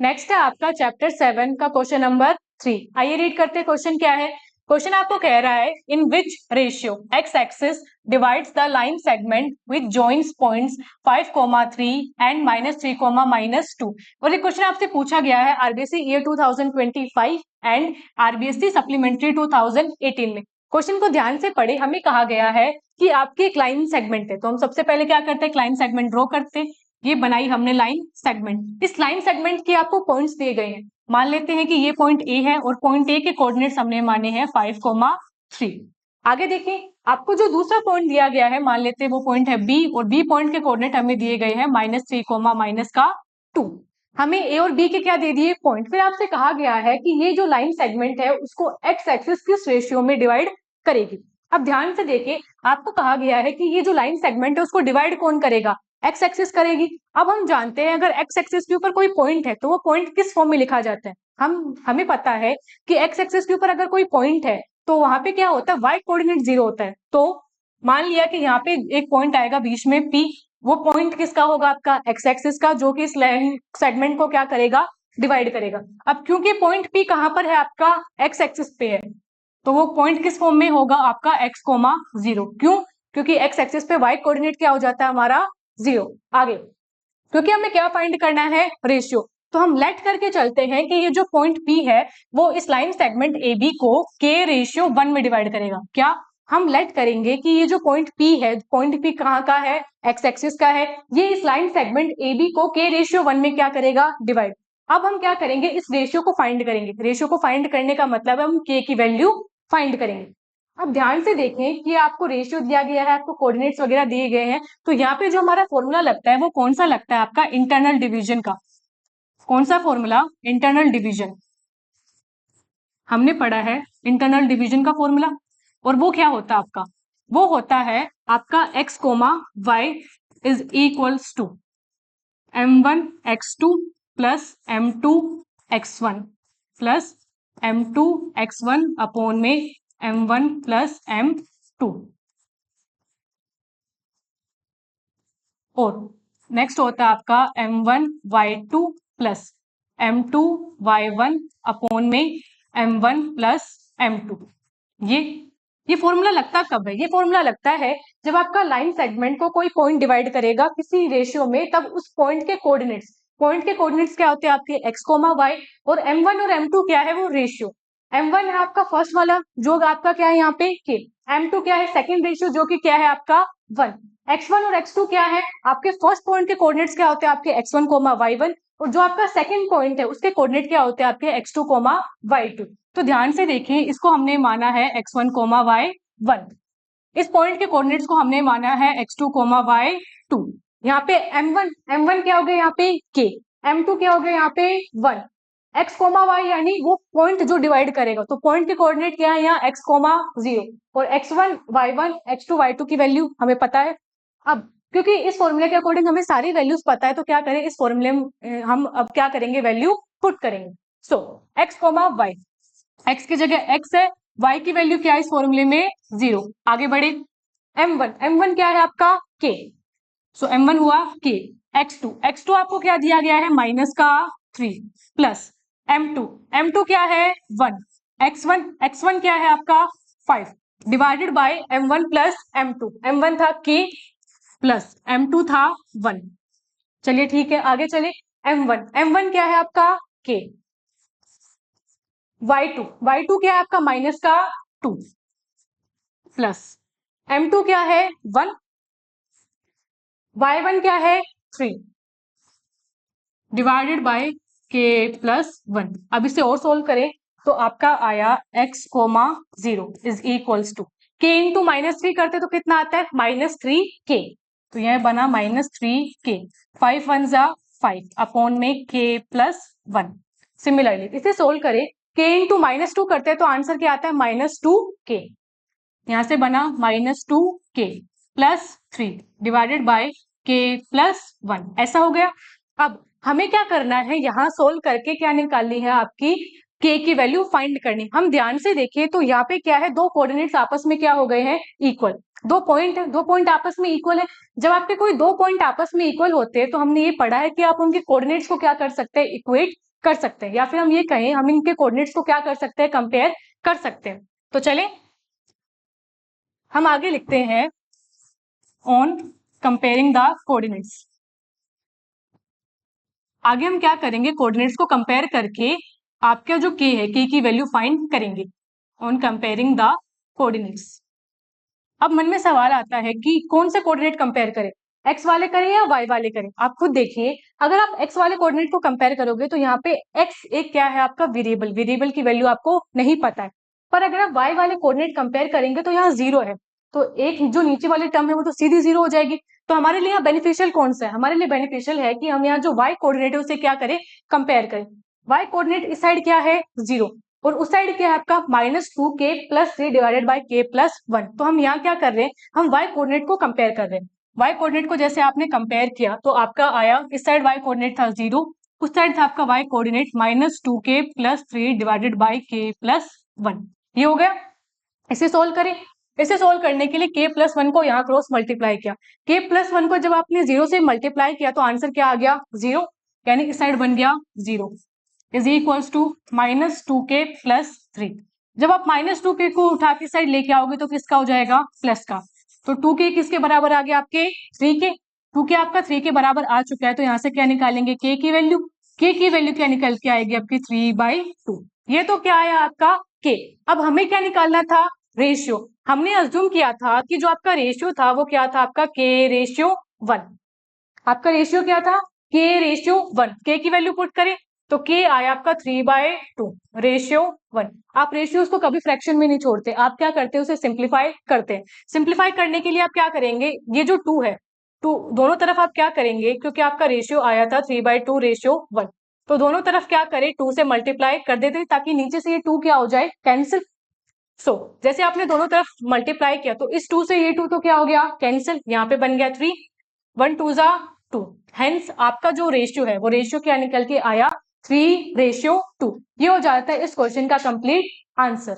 Next है आपका chapter 7 का क्वेश्चन नंबर 3। आइए रीड करते हैं क्वेश्चन क्या है। क्वेश्चन आपको कह रहा है in which ratio x axis divides the line segment with joints points 5,3 and -3, -2। और ये क्वेश्चन आपसे पूछा गया है RBSC year 2025 and RBSC supplementary 2018 में। क्वेश्चन को ध्यान से पढ़े। हमें कहा गया है कि आपकी एक लाइन सेगमेंट है, तो हम सबसे पहले क्या करते हैं, लाइन सेगमेंट ड्रॉ करते हैं। ये बनाई हमने लाइन सेगमेंट। इस लाइन सेगमेंट के आपको पॉइंट्स दिए गए हैं। मान लेते हैं कि ये पॉइंट ए है और पॉइंट ए के कोऑर्डिनेट्स हमने माने हैं 5,3। आगे देखिए, आपको जो दूसरा पॉइंट दिया गया है, मान लेते हैं वो पॉइंट है बी, और बी पॉइंट के कोऑर्डिनेट हमें दिए गए हैं -3, -2। हमें ए और बी के क्या दे दिए, पॉइंट। फिर आपसे कहा गया है कि ये जो लाइन सेगमेंट है उसको एक्स एक्सिस किस रेशियो में डिवाइड करेगी। अब ध्यान से देखिए, आपको कहा गया है कि ये जो लाइन सेगमेंट है उसको डिवाइड कौन करेगा, एक्स एक्सिस करेगी। अब हम जानते हैं अगर एक्स एक्सिस के ऊपर कोई पॉइंट है तो वो पॉइंट किस फॉर्म में लिखा जाता है। हमें पता है कि एक्स एक्सिस के ऊपर अगर कोई पॉइंट है तो वहां पे क्या होता है, वाई कोऑर्डिनेट 0 होता है। तो मान लिया कि यहाँ पे एक पॉइंट आएगा बीच में पी, वो पॉइंट किसका होगा, आपका एक्स एक्सिस का, जो कि इस लाइन सेगमेंट को क्या करेगा, डिवाइड करेगा। अब क्योंकि पॉइंट पी कहां पर है, आपका एक्स एक्सिस पे है, तो वो पॉइंट किस फॉर्म में होगा, आपका x,0। क्यों, क्योंकि एक्स एक्सिस पे वाई कोऑर्डिनेट क्या हो जाता है हमारा, 0। आगे, क्योंकि हमें क्या फाइंड करना है, रेशियो, तो हम लेट करके चलते हैं कि ये जो पॉइंट P है वो इस लाइन सेगमेंट AB को K/1 में डिवाइड करेगा। क्या, हम लेट करेंगे कि ये जो पॉइंट P है, पॉइंट P कहाँ का है, एक्स एक्सिस का है, ये इस लाइन सेगमेंट AB को K/1 में क्या करेगा, डिवाइड। अब हम क्या करेंगे, इस रेशियो को फाइंड करेंगे। रेशियो को फाइंड करने का मतलब है हम K की वैल्यू फाइंड करेंगे। अब ध्यान से देखें कि आपको रेशियो दिया गया है, आपको कोऑर्डिनेट्स वगैरह दिए गए हैं, तो यहाँ पे जो हमारा फॉर्मूला लगता है वो कौन सा लगता है, आपका इंटरनल डिवीजन का। कौन सा फॉर्मूला, इंटरनल डिवीजन। हमने पढ़ा है इंटरनल डिवीजन का फॉर्मूला, और वो क्या होता है आपका, वो होता है आपका x,y is equals to m1x2 plus m2x1 plus m2x1 upon में m1 प्लस m2। और नेक्स्ट होता है आपका m1y2 प्लस m2y1 अपॉन में m1 प्लस m2। ये फॉर्मूला लगता कब है, ये फॉर्मूला लगता है जब आपका लाइन सेगमेंट को कोई पॉइंट डिवाइड करेगा किसी रेशियो में, तब उस पॉइंट के कोऑर्डिनेट्स क्या होते हैं, आपके x, y, और m1 और m2 क्या है, वो रेशियो। m1 है आपका फर्स्ट वाला जो आपका क्या है यहाँ पे k, m2 क्या है सेकंड रेशियो जो कि क्या है आपका 1। x1 और x2 क्या है, आपके फर्स्ट पॉइंट के कोऑर्डिनेट्स क्या होते हैं, आपके x1, y1, और जो आपका सेकंड पॉइंट है उसके कोऑर्डिनेट क्या होते हैं, आपके x2, y2। तो ध्यान से देखें, इसको हमने माना है x1, y1। इस पॉइंट के कोऑर्डिनेट्स को हमने माना है x2, y2। यहाँ पे m1 क्या हो गया, यहाँ पे k, m2 क्या हो गया, यहाँ पे 1, x, y यानी वो पॉइंट जो डिवाइड करेगा, तो पॉइंट के कोऑर्डिनेट क्या है यहाँ x, 0, और x1, y1, x2, y2 की वैल्यू हमें पता है। अब क्योंकि इस फॉर्मूले के अकॉर्डिंग हमें सारी वैल्यूज पता है, तो क्या करें, इस फॉर्मूले में हम अब क्या करेंगे, वैल्यू पुट करेंगे। सो x, y, x की जगह x है, y की वैल्यू क्या है इस फॉर्मूले में, 0। आगे बढ़े, m1 क्या है आपका k, सो m1 हुआ k। x2 आपको क्या दिया गया है, -3 प्लस m2 क्या है 1, x1 क्या है आपका 5 divided by m1 plus m2। m1 था k प्लस m2 था 1। चलिए ठीक है, आगे चले, m1 क्या है आपका k, y2 क्या है आपका -2 प्लस m2 क्या है 1, y1 क्या है 3 डिवाइडेड बाय k प्लस 1। अब इसे और सोल्व करें तो आपका आया x, 0 is equals to k into -3 करते तो कितना आता है, -3k। तो यह बना -3k, 5 1 जा 5 अपॉन में k प्लस 1। सिमिलरली इसे सोल्व करें, k इंटू -2 करते हैं तो आंसर क्या आता है, -2k। यहां से बना -2k plus 3 divided by k plus 1, ऐसा हो गया। अब हमें क्या करना है, यहाँ सोल्व करके क्या निकालनी है, आपकी k की वैल्यू फाइंड करनी। हम ध्यान से देखें तो यहाँ पे क्या है, दो कोऑर्डिनेट्स आपस में क्या हो गए हैं, इक्वल। दो पॉइंट आपस में इक्वल है। जब आपके कोई दो पॉइंट आपस में इक्वल होते हैं तो हमने ये पढ़ा है कि आप उनके कोऑर्डिनेट्स को क्या कर सकते हैं, इक्वेट कर सकते हैं, या फिर हम ये कहें हम इनके कोऑर्डिनेट्स को क्या कर सकते हैं, कंपेयर कर सकते हैं। तो चले हम आगे लिखते हैं ऑन कंपेयरिंग द कोऑर्डिनेट्स। आगे हम क्या करेंगे, कोऑर्डिनेट्स को कंपेयर करके आपका जो k है, k की वैल्यू फाइंड करेंगे ऑन कंपेयरिंग द कोऑर्डिनेट्स। अब मन में सवाल आता है कि कौन से कोऑर्डिनेट कंपेयर करें, x वाले करें या y वाले करें। आप खुद देखिए, अगर आप x वाले कोऑर्डिनेट को कंपेयर करोगे तो यहाँ पे x एक क्या है आपका वेरिएबल, वेरिएबल की वैल्यू आपको नहीं पता है। पर अगर आप y वाले कोऑर्डिनेट कंपेयर करेंगे तो यहाँ 0 है, तो एक जो नीचे वाली टर्म है वो तो सीधी 0 हो जाएगी। तो हमारे लिए यहाँ बेनिफिशियल कौन सा है, हमारे लिए बेनिफिशियल है कि हम यहाँ जो y कोऑर्डिनेट है उसे क्या करें, कंपेयर करें। y कोऑर्डिनेट इस साइड क्या है 0 और उस साइड क्या है आपका -2k + 3 डिवाइडेड बाय k + 1। तो हम यहाँ क्या कर रहे हैं, हम y कोऑर्डिनेट को कंपेयर कर रहे हैं। y कोऑर्डिनेट को जैसे आपने कंपेयर किया तो आपका आया, इस साइड y कोऑर्डिनेट था 0, उस साइड था आपका y coordinate -2k + 3 divided by k + 1। ये हो गया। इसे सोल्व करें। इसे सोल्व करने के लिए k + 1 को यहाँ क्रॉस मल्टीप्लाई किया। k + 1 को जब आपने 0 से मल्टीप्लाई किया तो आंसर क्या आ गया 0, यानी इस साइड बन गया 0 इज इक्वल्स टू -2k + 3। जब आप -2k को उठा के साइड लेके आओगे तो किसका हो जाएगा, प्लस का। तो 2k किसके बराबर आ गया आपके 3 के, 2k आपका 3 के बराबर आ चुका है। तो यहाँ से क्या निकालेंगे, k की वैल्यू, k की वैल्यू क्या निकल के आएगी आपकी 3/2। ये तो क्या आया आपका k। अब हमें क्या निकालना था, रेशियो। हमने अज्यूम किया था कि जो आपका रेशियो था वो क्या था आपका k/1। आपका रेशियो क्या था k/1। k की वैल्यू पुट करें तो k आया आपका 3/2 रेशियो 1। आप रेशियोज को कभी फ्रैक्शन में नहीं छोड़ते, आप क्या करते हैं उसे सिंप्लीफाई करते हैं। सिंप्लीफाई करने के लिए आप क्या करेंगे, ये जो 2 है, 2 दोनों तरफ आप क्या करेंगे, क्योंकि आपका रेशियो आया था 3/2 रेशियो 1, तो दोनों तरफ क्या करें 2 से मल्टीप्लाई कर देते ताकि नीचे से ये 2 क्या हो जाए, कैंसिल। जैसे आपने दोनों तरफ मल्टीप्लाई किया तो इस 2 से ये 2 तो क्या हो गया, कैंसिल। यहाँ पे बन गया 3, 1 2 जा 2। हेंस आपका जो रेशियो है वो रेशियो क्या निकल के आया 3/2। ये हो जाता है इस क्वेश्चन का कंप्लीट आंसर।